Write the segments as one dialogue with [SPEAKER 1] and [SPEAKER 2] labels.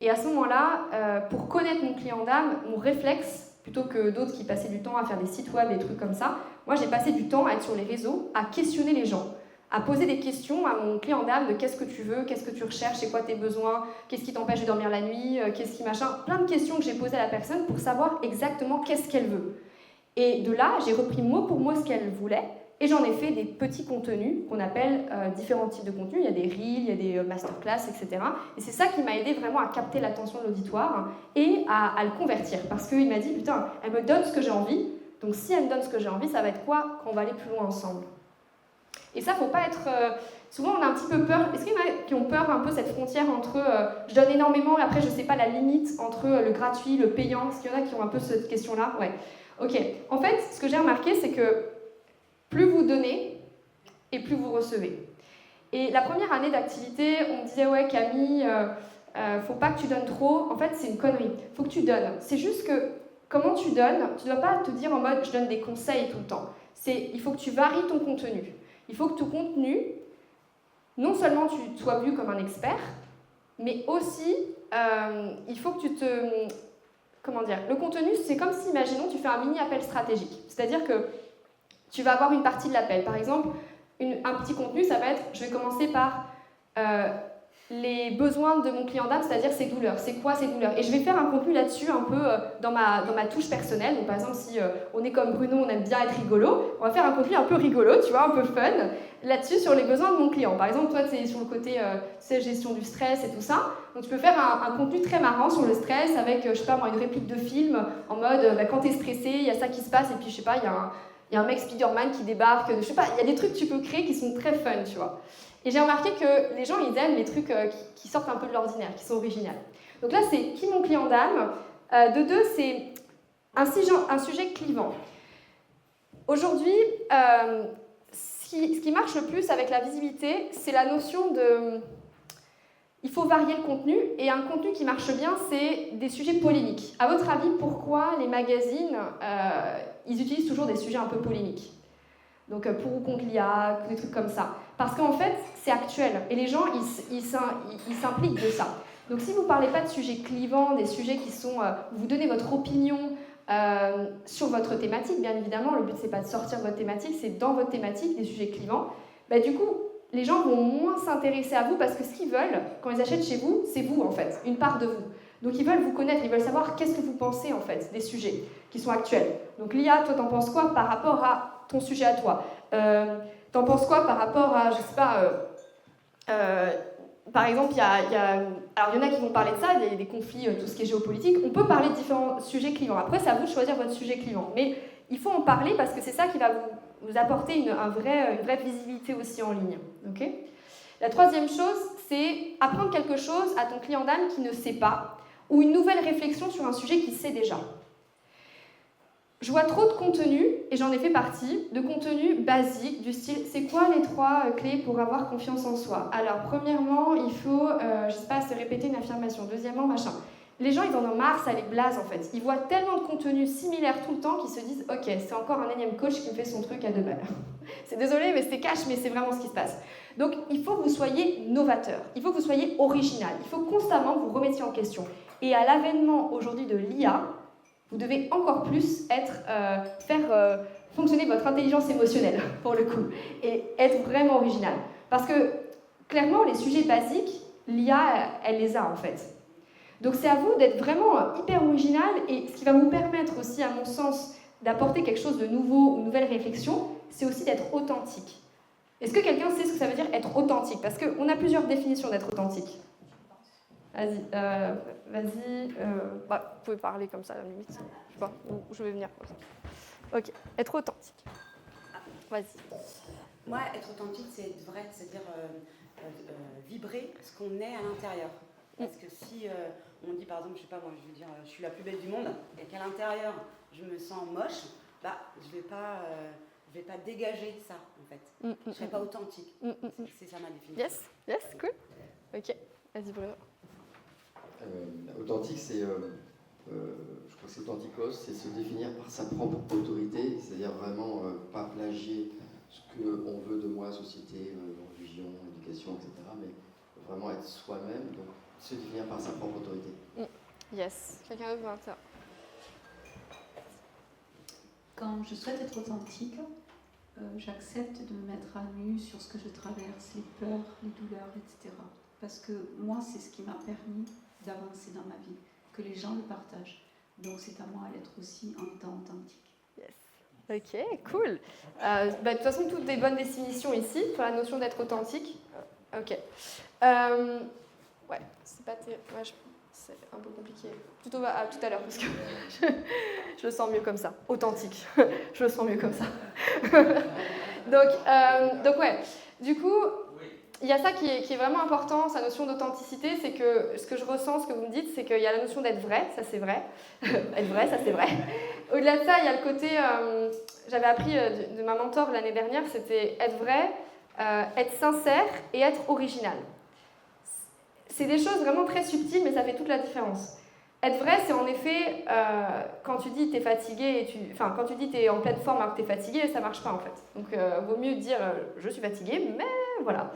[SPEAKER 1] Et à ce moment-là, pour connaître mon client d'âme, mon réflexe, plutôt que d'autres qui passaient du temps à faire des sites web, des trucs comme ça, moi j'ai passé du temps à être sur les réseaux, à questionner les gens, à poser des questions à mon client d'âme de qu'est-ce que tu veux, qu'est-ce que tu recherches, c'est quoi tes besoins, qu'est-ce qui t'empêche de dormir la nuit, qu'est-ce qui machin, plein de questions que j'ai posées à la personne pour savoir exactement qu'est-ce qu'elle veut. Et de là, j'ai repris mot pour mot ce qu'elle voulait, et j'en ai fait des petits contenus qu'on appelle différents types de contenus. Il y a des reels, il y a des masterclass, etc. Et c'est ça qui m'a aidé vraiment à capter l'attention de l'auditoire et à le convertir. Parce qu'il m'a dit, putain, elle me donne ce que j'ai envie, donc si elle me donne ce que j'ai envie, ça va être quoi quand on va aller plus loin ensemble? Et ça, faut pas être... souvent, on a un petit peu peur. Est-ce qu'il y en a qui ont peur un peu cette frontière entre je donne énormément et après je sais pas la limite entre le gratuit, le payant? Est-ce qu'il y en a qui ont un peu cette question-là? Ouais. Ok. En fait, ce que j'ai remarqué, c'est que plus vous donnez et plus vous recevez. Et la première année d'activité, on me disait ouais Camille, faut pas que tu donnes trop. En fait, c'est une connerie. Faut que tu donnes. C'est juste que comment tu donnes, tu dois pas te dire en mode je donne des conseils tout le temps. Il faut que tu varies ton contenu. Il faut que ton contenu, non seulement tu sois vu comme un expert, mais aussi il faut que tu te... Comment dire? Le contenu, c'est comme si, imaginons, tu fais un mini appel stratégique. C'est-à-dire que tu vas avoir une partie de l'appel. Par exemple, un petit contenu, ça va être, je vais commencer par les besoins de mon client d'âme, c'est-à-dire ses douleurs. C'est quoi ses douleurs? Et je vais faire un contenu là-dessus, un peu dans ma touche personnelle. Donc, par exemple, si on est comme Bruno, on aime bien être rigolo, on va faire un contenu un peu rigolo, tu vois, un peu fun, là-dessus sur les besoins de mon client. Par exemple, toi, tu es sur le côté gestion du stress et tout ça. Donc, tu peux faire un contenu très marrant sur le stress avec, je sais pas moi, une réplique de film en mode, quand tu es stressé, il y a ça qui se passe, et puis, je sais pas, il y a un mec Spider-Man qui débarque, je sais pas, il y a des trucs que tu peux créer qui sont très fun, tu vois. Et j'ai remarqué que les gens, ils aiment les trucs qui sortent un peu de l'ordinaire, qui sont originaux. Donc là, c'est qui mon client d'âme? De deux, c'est un sujet clivant. Aujourd'hui, ce qui marche le plus avec la visibilité, c'est la notion de... Il faut varier le contenu, et un contenu qui marche bien, c'est des sujets polémiques. À votre avis, pourquoi les magazines, ils utilisent toujours des sujets un peu polémiques? Donc pour ou contre l'IA, des trucs comme ça. Parce qu'en fait, c'est actuel, et les gens, ils s'impliquent de ça. Donc si vous ne parlez pas de sujets clivants, des sujets qui sont... vous donnez votre opinion sur votre thématique, bien évidemment, le but, c'est pas de sortir votre thématique, c'est dans votre thématique, des sujets clivants. Bah, du coup, les gens vont moins s'intéresser à vous parce que ce qu'ils veulent, quand ils achètent chez vous, c'est vous, en fait, une part de vous. Donc ils veulent vous connaître, ils veulent savoir qu'est-ce que vous pensez, en fait, des sujets qui sont actuels. Donc l'IA, toi, t'en penses quoi par rapport à ton sujet à toi? T'en penses quoi par rapport à, je sais pas, par exemple, il y en a qui vont parler de ça, des conflits, tout ce qui est géopolitique. On peut parler de différents sujets clivants. Après, c'est à vous de choisir votre sujet clivant. Mais il faut en parler parce que c'est ça qui va vous apporter une vraie visibilité aussi en ligne. Okay? La troisième chose, c'est apprendre quelque chose à ton client d'âme qui ne sait pas, ou une nouvelle réflexion sur un sujet qu'il sait déjà. Je vois trop de contenu, et j'en ai fait partie, de contenu basique, du style, c'est quoi les 3 clés pour avoir confiance en soi? Alors, premièrement, il faut, je sais pas, se répéter une affirmation. Deuxièmement, machin. Les gens, ils en ont marre, ça les blase en fait. Ils voient tellement de contenu similaire tout le temps qu'ils se disent, ok, c'est encore un énième coach qui me fait son truc à 2 balles. C'est désolé, mais c'est cash, mais c'est vraiment ce qui se passe. Donc, il faut que vous soyez novateur, il faut que vous soyez original, il faut constamment que vous remettiez en question. Et à l'avènement aujourd'hui de l'IA, vous devez encore plus faire fonctionner votre intelligence émotionnelle, pour le coup, et être vraiment original. Parce que, clairement, les sujets basiques, l'IA, elle les a, en fait. Donc c'est à vous d'être vraiment hyper original, et ce qui va vous permettre aussi, à mon sens, d'apporter quelque chose de nouveau, une nouvelle réflexion, c'est aussi d'être authentique. Est-ce que quelqu'un sait ce que ça veut dire être authentique? Parce qu'on a plusieurs définitions d'être authentique. Vas-y, vous pouvez parler comme ça à la limite, je sais pas, ou je vais venir comme ça. Ok, être authentique. Vas-y.
[SPEAKER 2] Moi, être authentique, c'est être vrai, c'est-à-dire vibrer ce qu'on est à l'intérieur. Parce que si on dit, par exemple, je sais pas, moi, je veux dire, je suis la plus belle du monde, et qu'à l'intérieur, je me sens moche, bah, je vais pas dégager ça, en fait. Je serai pas authentique. C'est ça ma définition.
[SPEAKER 1] Yes, cool. Ok, vas-y Bruno.
[SPEAKER 3] Authentique, c'est, je crois que c'est authenticos, c'est se définir par sa propre autorité, c'est-à-dire vraiment pas plagier ce qu'on veut de moi, société, religion, éducation, etc., mais vraiment être soi-même. Donc se définir par sa propre autorité.
[SPEAKER 1] Yes. Quelqu'un d'autre veut ça?
[SPEAKER 4] Quand je souhaite être authentique, j'accepte de me mettre à nu sur ce que je traverse, les peurs, les douleurs, etc. Parce que moi, c'est ce qui m'a permis d'avancer dans ma vie, que les gens le partagent. Donc c'est à moi d'être aussi en temps authentique.
[SPEAKER 1] Yes. Ok, cool. De toute façon, toutes des bonnes définitions ici pour la notion d'être authentique. Ok. Ouais, c'est pas terrible. Ouais, c'est un peu compliqué. Plutôt tout à l'heure, parce que je le sens mieux comme ça. Authentique. Je le sens mieux comme ça. donc ouais. Du coup, il y a ça qui est vraiment important, sa notion d'authenticité, c'est que ce que je ressens, ce que vous me dites, c'est qu'il y a la notion d'être vrai, ça c'est vrai. Être vrai, ça c'est vrai. Au-delà de ça, il y a le côté, j'avais appris de ma mentor l'année dernière, c'était être vrai, être sincère et être original. C'est des choses vraiment très subtiles, mais ça fait toute la différence. Être vrai, c'est en effet, quand tu dis t'es fatigué, quand tu dis t'es en pleine forme alors que t'es fatigué, ça marche pas en fait. Donc, vaut mieux dire je suis fatigué, mais voilà.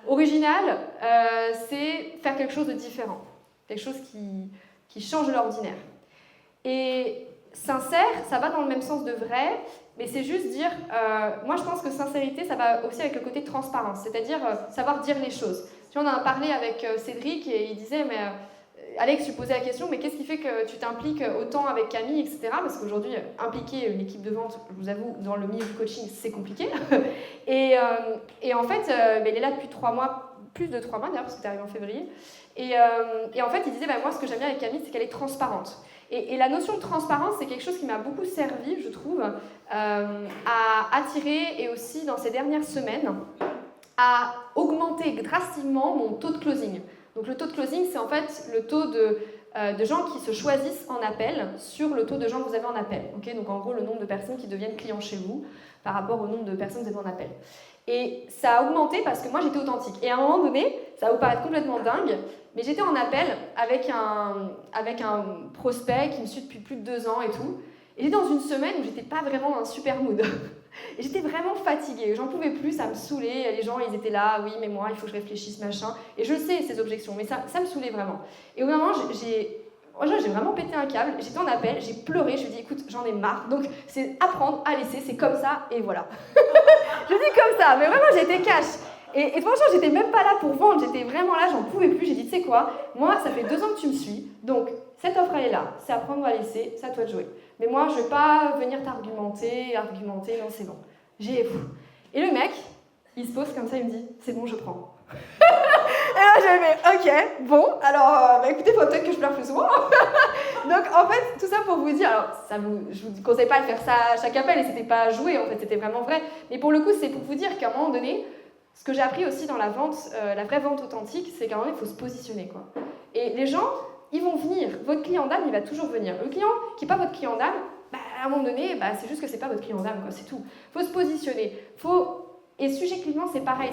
[SPEAKER 1] Original, c'est faire quelque chose de différent, quelque chose qui change de l'ordinaire. Et sincère, ça va dans le même sens de vrai, mais c'est juste dire, moi je pense que sincérité, ça va aussi avec le côté transparence, c'est-à-dire savoir dire les choses. Tu vois, on en a parlé avec Cédric et il disait, mais Alex, tu posais la question, mais qu'est-ce qui fait que tu t'impliques autant avec Camille, etc. Parce qu'aujourd'hui, impliquer une équipe de vente, je vous avoue, dans le milieu du coaching, c'est compliqué. et en fait, il est là depuis 3 mois, plus de 3 mois d'ailleurs, parce que tu es arrivé en février. Et en fait, il disait, moi, ce que j'aime bien avec Camille, c'est qu'elle est transparente. Et la notion de transparence, c'est quelque chose qui m'a beaucoup servi, je trouve, à attirer, et aussi dans ces dernières semaines, à augmenter drastiquement mon taux de closing. Donc le taux de closing, c'est en fait le taux de gens qui se choisissent en appel sur le taux de gens que vous avez en appel. Okay, donc en gros, le nombre de personnes qui deviennent clients chez vous par rapport au nombre de personnes que vous avez en appel. Et ça a augmenté parce que moi, j'étais authentique. Et à un moment donné, ça va vous paraître complètement dingue, mais j'étais en appel avec un prospect qui me suit depuis plus de 2 ans et tout. Et j'étais dans une semaine où j'étais pas vraiment dans un super mood. Et j'étais vraiment fatiguée, j'en pouvais plus, ça me saoulait, les gens ils étaient là, oui mais moi il faut que je réfléchisse machin, et je sais ces objections, mais ça me saoulait vraiment. Et au bout d'un moment j'ai vraiment pété un câble, j'étais en appel, j'ai pleuré, je me dis écoute j'en ai marre, donc c'est apprendre à laisser, c'est comme ça, et voilà. Je dis comme ça, mais vraiment j'étais cash. Et franchement j'étais même pas là pour vendre, j'étais vraiment là, j'en pouvais plus, j'ai dit tu sais quoi, moi ça fait 2 ans que tu me suis, donc cette offre elle est là, c'est apprendre ou à laisser, c'est à toi de jouer. Mais moi, je ne vais pas venir t'argumenter, non, c'est bon. Et le mec, il se pose comme ça, il me dit, c'est bon, je prends. Et là, j'ai fait, ok, bon, alors, écoutez, il faut peut-être que je pleure plus souvent. Donc, en fait, tout ça pour vous dire, alors, je ne vous conseille pas de faire ça à chaque appel, et c'était pas joué, en fait, c'était vraiment vrai. Mais pour le coup, c'est pour vous dire qu'à un moment donné, ce que j'ai appris aussi dans la vente, la vraie vente authentique, c'est qu'à un moment donné, il faut se positionner, quoi. Et les gens, ils vont venir. Votre client d'âme, il va toujours venir. Le client qui n'est pas votre client d'âme, à un moment donné, c'est juste que c'est pas votre client d'âme, quoi, c'est tout. Il faut se positionner. Et subjectivement, c'est pareil.